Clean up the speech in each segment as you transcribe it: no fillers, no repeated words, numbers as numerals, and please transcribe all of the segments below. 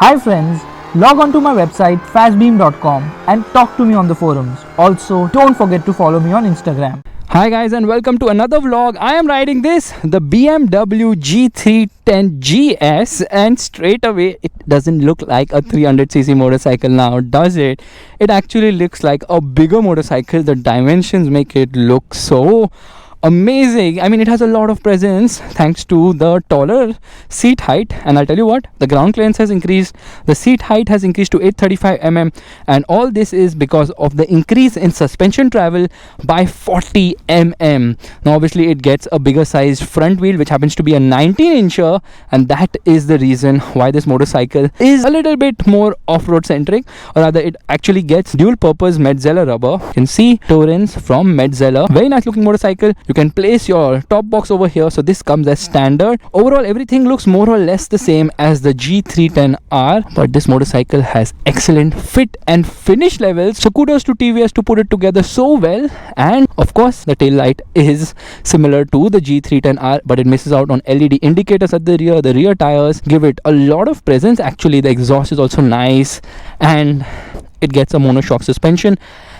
Hi friends, log on to my website fastbeam.com and talk to me on the forums. Also, don't forget to follow me on Instagram. Hi guys and welcome to another vlog. I am riding the BMW G310 GS, and straight away it doesn't look like a 300cc motorcycle now, does it? It actually looks like a bigger motorcycle. The dimensions make it look so amazing. I mean, it has a lot of presence thanks to the taller seat height, and I'll tell you what, the ground clearance has increased, the seat height has increased to 835 mm, and all this is because of the increase in suspension travel by 40 mm. Now obviously it gets a bigger sized front wheel, which happens to be a 19-incher, and that is the reason why this motorcycle is a little bit more off-road centric, or rather it actually gets dual purpose Metzeler rubber. You can see Torrens from Metzeler, very nice looking motorcycle. You can place your top box over here, so this comes as standard. Overall everything looks more or less the same as the G310R, but this motorcycle has excellent fit and finish levels, so kudos to TVS to put it together so well. And of course the tail light is similar to the G310R, but it misses out on LED indicators at the rear. The rear tires give it a lot of presence. Actually the exhaust is also nice, and it gets a monoshock suspension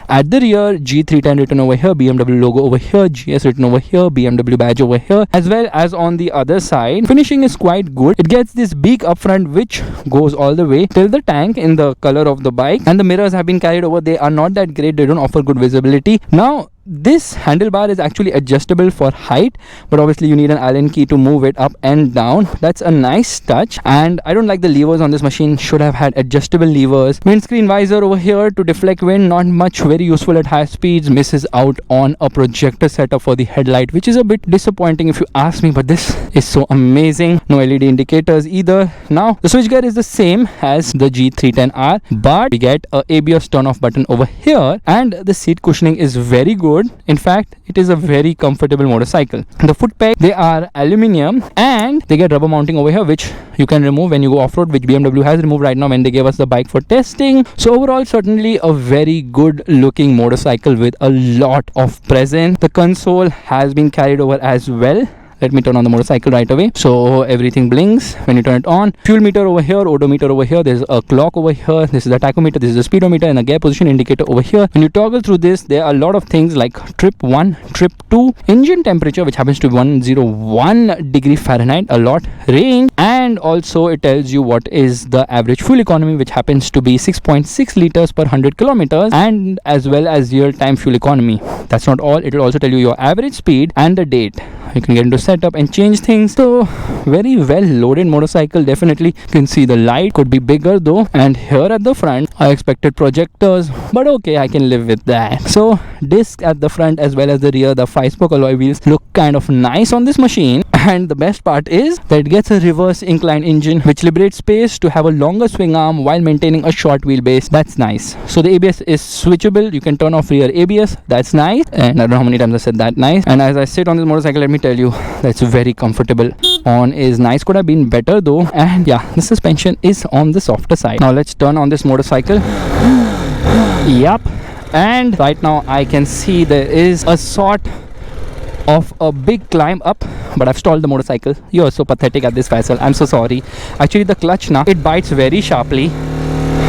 at the rear. G310 written over here, BMW logo over here, GS written over here, BMW badge over here, as well as on the other side. Finishing is quite good. It gets this beak up front which goes all the way till the tank in the color of the bike, and the mirrors have been carried over. They are not that great, they don't offer good visibility. Now this handlebar is actually adjustable for height, but obviously you need an Allen key to move it up and down. That's a nice touch, and I don't like the levers on this machine. Should have had adjustable levers. Windscreen visor over here to deflect wind, not much, very useful at high speeds. Misses out on a projector setup for the headlight, which is a bit disappointing if you ask me, but this is so amazing. No LED indicators either. Now the switchgear is the same as the G310R, but we get a ABS turn off button over here, and the seat cushioning is very good. In fact, it is a very comfortable motorcycle. The foot peg, they are aluminium, and they get rubber mounting over here, which you can remove when you go off-road, which BMW has removed right now when they gave us the bike for testing. So overall, certainly a very good looking motorcycle with a lot of presence. The console has been carried over as well. Let me turn on the motorcycle right away, so everything blinks when you turn it on. Fuel meter over here, odometer over here, there's a clock over here, this is the tachometer, this is the speedometer, and a gear position indicator over here. When you toggle through this, there are a lot of things like trip 1, trip 2, engine temperature, which happens to be 101 degree Fahrenheit, a lot, range, and also it tells you what is the average fuel economy, which happens to be 6.6 liters per 100 kilometers, and as well as real-time fuel economy. That's not all, it will also tell you your average speed and the date. You can get into setup and change things. So very well loaded motorcycle. Definitely you can see the light could be bigger though, and here at the front I expected projectors, but okay, I can live with that. So disc at the front as well as the rear, the 5-spoke alloy wheels look kind of nice on this machine, and the best part is that it gets a reverse incline engine which liberates space to have a longer swing arm while maintaining a short wheelbase. That's nice. So the ABS is switchable, you can turn off rear ABS. That's nice, and I don't know how many times I said that nice. And as I sit on this motorcycle, let me tell you, that's very comfortable. On is nice, could have been better though, and yeah, the suspension is on the softer side. Now let's turn on this motorcycle. Yep, and right now I can see there is a sort of a big climb up, but I've stalled the motorcycle. You are so pathetic at this, Faisal. I'm so sorry. Actually the clutch now, it bites very sharply,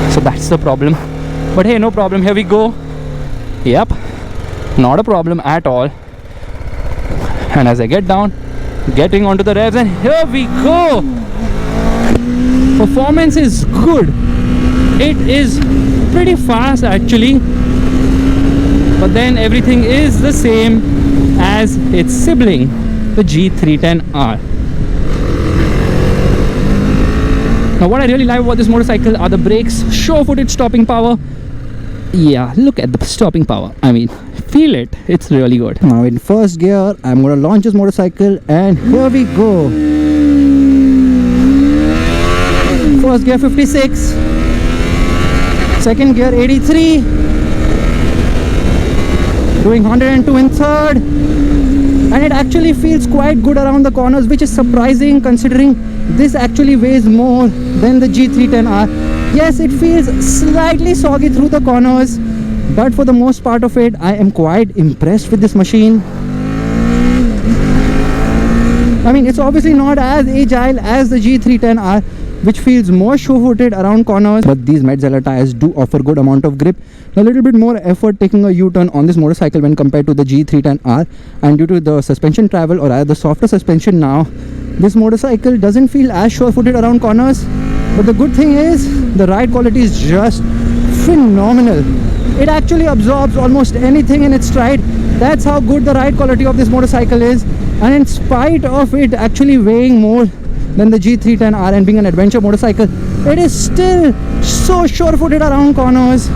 so that's the problem. But hey, no problem, here we go. Yep, not a problem at all. And as I get down, getting onto the revs, and here we go. Performance is good. It is pretty fast actually, but then everything is the same as its sibling, the G310R. Now what I really like about this motorcycle are the brakes, sure-footed stopping power. Yeah, look at the stopping power. I mean, feel it, it's really good. Now in first gear, I'm gonna launch this motorcycle, and here we go. First gear 56, second gear 83, doing 102 in third, and it actually feels quite good around the corners, which is surprising considering this actually weighs more than the G310R. Yes, it feels slightly soggy through the corners, but for the most part of it, I am quite impressed with this machine. I mean, it's obviously not as agile as the G310R, which feels more sure-footed around corners. But these Metzeler tires do offer good amount of grip. A little bit more effort taking a U-turn on this motorcycle when compared to the G310R, and due to the suspension travel, or rather the softer suspension now, this motorcycle doesn't feel as sure-footed around corners. But the good thing is the ride quality is just phenomenal. It actually absorbs almost anything in its stride. That's how good the ride quality of this motorcycle is. And in spite of it actually weighing more than the G310R and being an adventure motorcycle, it is still so sure-footed around corners,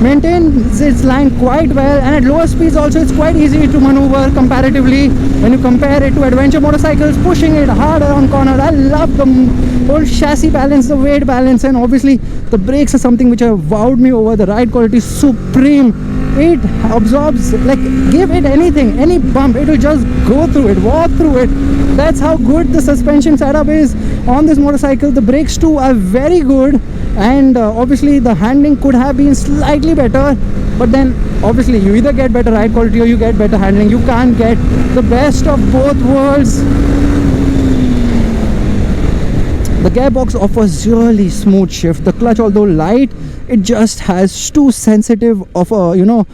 maintains its line quite well, and at lower speeds also it's quite easy to maneuver comparatively when you compare it to adventure motorcycles pushing it hard around corners. I love the whole chassis balance, the weight balance, and obviously the brakes are something which have wowed me over. The ride quality is supreme. It absorbs, like, give it anything, any bump, it will just go through it, walk through it. That's how good the suspension setup is on this motorcycle. The brakes too are very good, and obviously the handling could have been slightly better, but then obviously you either get better ride quality or you get better handling. You can't get the best of both worlds. The gearbox offers really smooth shift. The clutch, although light, it just has too sensitive of a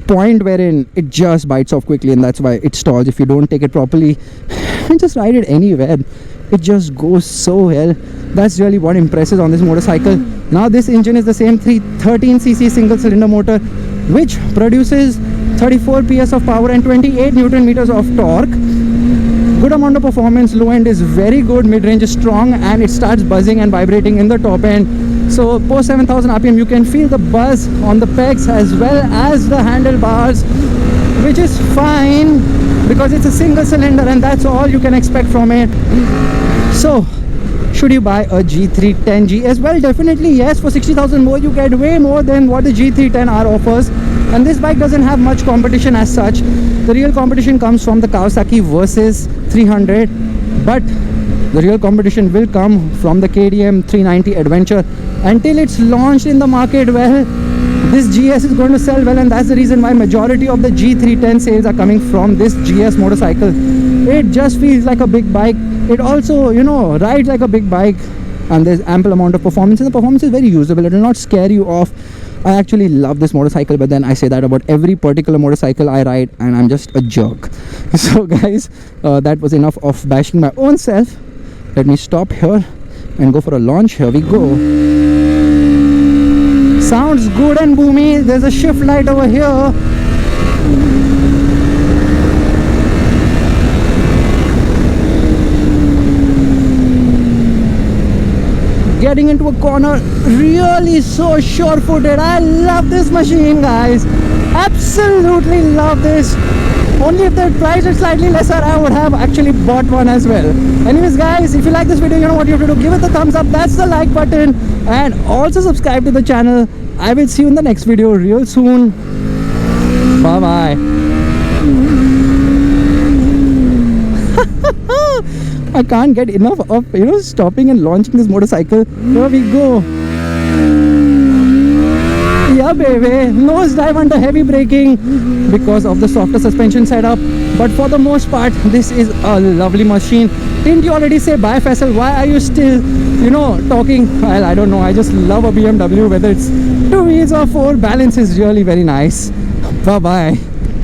point wherein it just bites off quickly, and that's why it stalls if you don't take it properly and just ride it anywhere. It just goes so well. That's really what impresses on this motorcycle. Now this engine is the same 13cc single cylinder motor, which produces 34 PS of power and 28 Newton meters of torque. Good amount of performance. Low end is very good, mid-range is strong, and it starts buzzing and vibrating in the top end. So post 7000 RPM you can feel the buzz on the pegs as well as the handlebars, which is fine because it's a single cylinder and that's all you can expect from it. So should you buy a G310G as well? Definitely yes. For 60,000 more you get way more than what the G310R offers, and this bike doesn't have much competition as such. The real competition comes from the Kawasaki Versys 300, but the real competition will come from the KTM 390 Adventure. Until it's launched in the market, well, this GS is going to sell well, and that's the reason why majority of the G310 sales are coming from this GS motorcycle. It just feels like a big bike. It also, rides like a big bike, and there's ample amount of performance, and the performance is very usable. It will not scare you off. I actually love this motorcycle, but then I say that about every particular motorcycle I ride, and I'm just a jerk. So guys, that was enough of bashing my own self. Let me stop here and go for a launch. Here we go. Sounds good and boomy. There's a shift light over here. Getting into a corner, really so sure-footed. I love this machine, guys. Absolutely love this. Only if the price is slightly lesser, I would have actually bought one as well. Anyways guys, if you like this video, you know what you have to do. Give it the thumbs up, that's the like button, and also subscribe to the channel. I will see you in the next video real soon. Bye bye. I can't get enough of stopping and launching this motorcycle. Here we go. Yeah baby, nose dive under heavy braking because of the softer suspension setup, but for the most part this is a lovely machine. Didn't you already say bye, Faisal? Why are you still talking? Well, I don't know, I just love a BMW, whether it's 2 wheels or 4. Balance is really very nice. Bye bye.